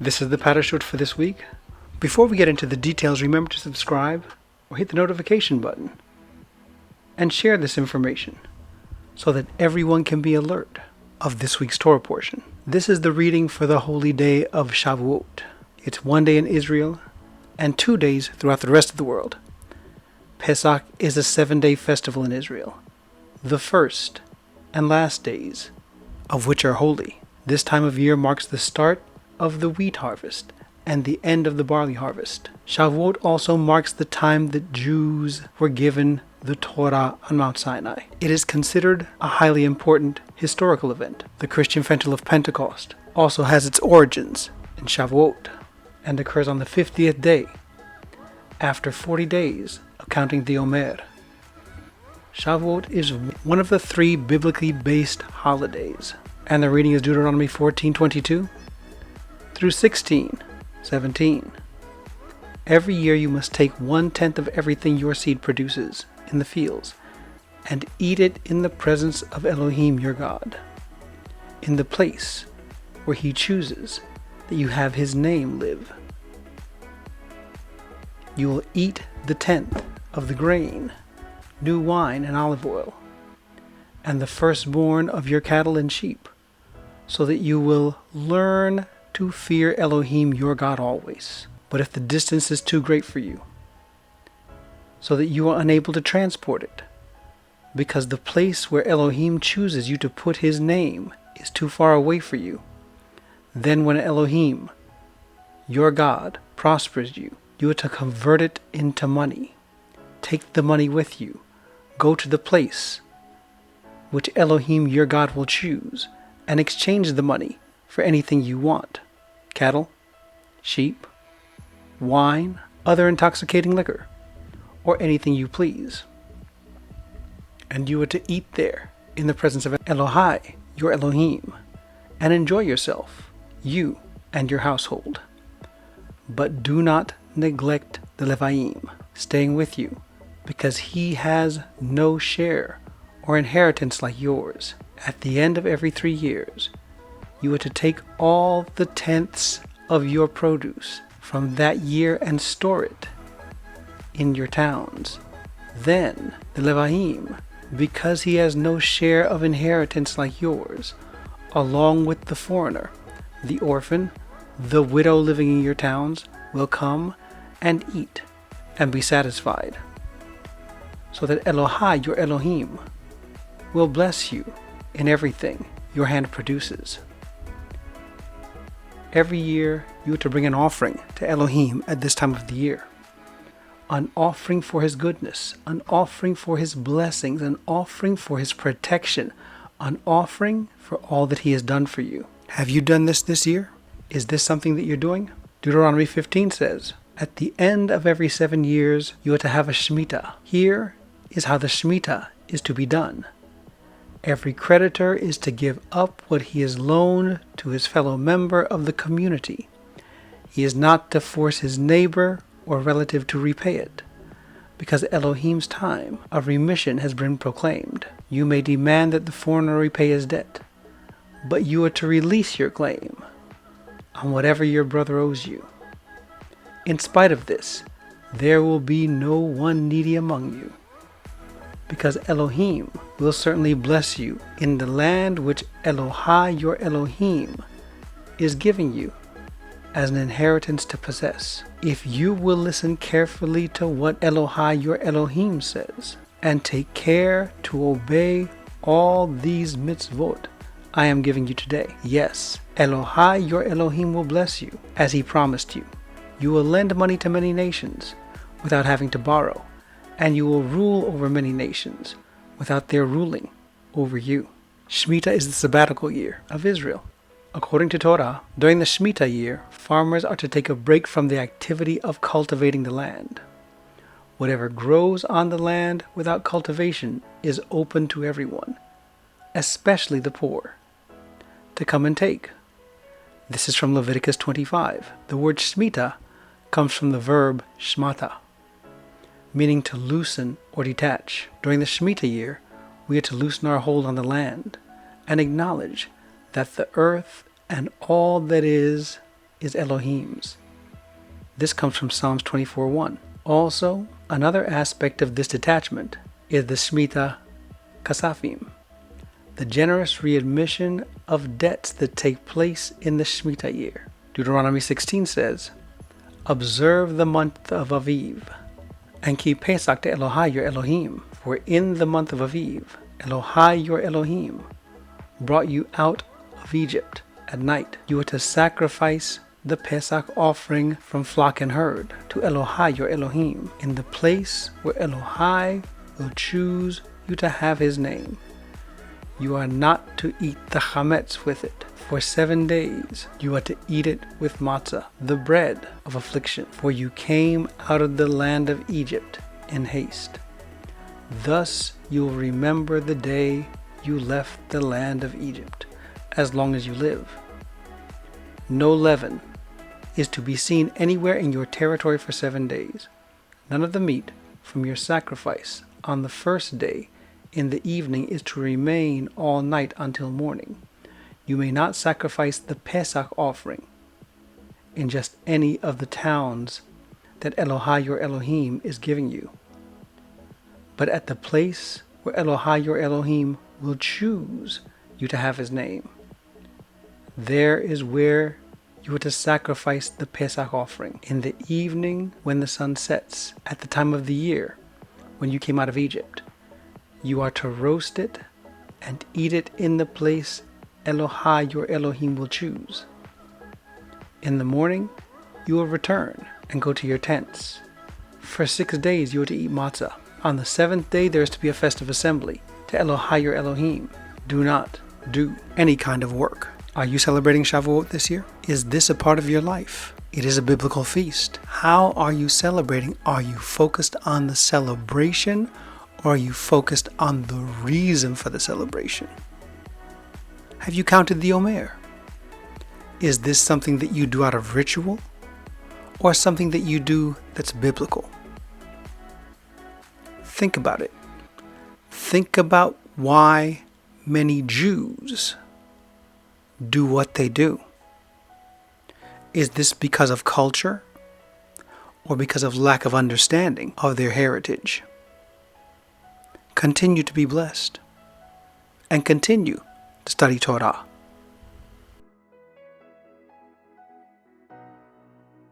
This is the parashut for this week. Before we get into the details, remember to subscribe or hit the notification button and share this information so that everyone can be alert of this week's Torah portion. This is the reading for the holy day of Shavuot. It's 1 day in Israel and 2 days throughout the rest of the world. Pesach is a 7-day festival in Israel, the first and last days of which are holy. This time of year marks the start of the wheat harvest and the end of the barley harvest. Shavuot also marks the time that Jews were given the Torah on Mount Sinai. It is considered a highly important historical event. The Christian festival of Pentecost also has its origins in Shavuot and occurs on the 50th day after 40 days of counting the Omer. Shavuot is one of the 3 biblically based holidays, and the reading is Deuteronomy 14:22 through 16:17. Every year you must take 1/10 of everything your seed produces in the fields and eat it in the presence of Elohim your God, in the place where he chooses that you have his name live. You will eat the 10th of the grain, new wine and olive oil, and the firstborn of your cattle and sheep, so that you will learn to fear Elohim your God always. But if the distance is too great for you, so that you are unable to transport it, because the place where Elohim chooses you to put his name is too far away for you, then when Elohim, your God, prospers you, you are to convert it into money. Take the money with you. Go to the place which Elohim your God will choose, and exchange the money for anything you want: cattle, sheep, wine, other intoxicating liquor, or anything you please. And you are to eat there in the presence of Elohai, your Elohim, and enjoy yourself, you and your household. But do not neglect the Leviim staying with you, because he has no share or inheritance like yours. At the end of every 3 years, you are to take all the 10ths of your produce from that year and store it in your towns. Then the Leviim, because he has no share of inheritance like yours, along with the foreigner, the orphan, the widow living in your towns, will come and eat and be satisfied, so that Elohai, your Elohim, will bless you in everything your hand produces. Every year you are to bring an offering to Elohim at this time of the year. An offering for his goodness, an offering for his blessings, an offering for his protection, an offering for all that he has done for you. Have you done this year? Is this something that you're doing? Deuteronomy 15 says, at the end of every 7 years you are to have a Shemitah. Here is how the Shemitah is to be done. Every creditor is to give up what he has loaned to his fellow member of the community. He is not to force his neighbor or relative to repay it, because Elohim's time of remission has been proclaimed. You may demand that the foreigner repay his debt, but you are to release your claim on whatever your brother owes you. In spite of this, there will be no one needy among you, because Elohim will certainly bless you in the land which Elohai, your Elohim, is giving you as an inheritance to possess. If you will listen carefully to what Elohai, your Elohim, says, and take care to obey all these mitzvot I am giving you today, yes, Elohai, your Elohim, will bless you, as he promised you. You will lend money to many nations without having to borrow, and you will rule over many nations without their ruling over you. Shemitah is the sabbatical year of Israel. According to Torah, during the Shemitah year, farmers are to take a break from the activity of cultivating the land. Whatever grows on the land without cultivation is open to everyone, especially the poor, to come and take. This is from Leviticus 25. The word Shemitah comes from the verb shmata, meaning to loosen or detach. During the Shemitah year, we are to loosen our hold on the land and acknowledge that the earth and all that is is Elohim's. This comes from Psalms 24:1. Also, another aspect of this detachment is the Shemitah Kasafim, the generous readmission of debts that take place in the Shemitah year. Deuteronomy 16 says, "Observe the month of Aviv, and keep Pesach to Elohai your Elohim, for in the month of Aviv, Elohai your Elohim brought you out of Egypt. At night you are to sacrifice the Pesach offering from flock and herd to Elohai your Elohim in the place where Elohai will choose you to have his name. You are not to eat the chametz with it. For 7 days you are to eat it with matzah, the bread of affliction, for you came out of the land of Egypt in haste. Thus you will remember the day you left the land of Egypt, as long as you live. No leaven is to be seen anywhere in your territory for 7 days. None of the meat from your sacrifice on the first day in the evening is to remain all night until morning. You may not sacrifice the Pesach offering in just any of the towns that Elohai your Elohim is giving you, but at the place where Elohai your Elohim will choose you to have his name. There is where you are to sacrifice the Pesach offering, in the evening when the sun sets, at the time of the year when you came out of Egypt. You are to roast it and eat it in the place Elohai your Elohim will choose. In the morning you will return and go to your tents. For 6 days you are to eat matzah. On the 7th day there is to be a festive assembly to Elohai your Elohim. Do not do any kind of work. Are you celebrating Shavuot this year? Is this a part of your life? It is a biblical feast. How are you celebrating? Are you focused on the celebration, or are you focused on the reason for the celebration? Have you counted the Omer? Is this something that you do out of ritual, or something that you do that's biblical? Think about it. Think about why many Jews do what they do. Is this because of culture, or because of lack of understanding of their heritage? Continue to be blessed, and continue to study Torah.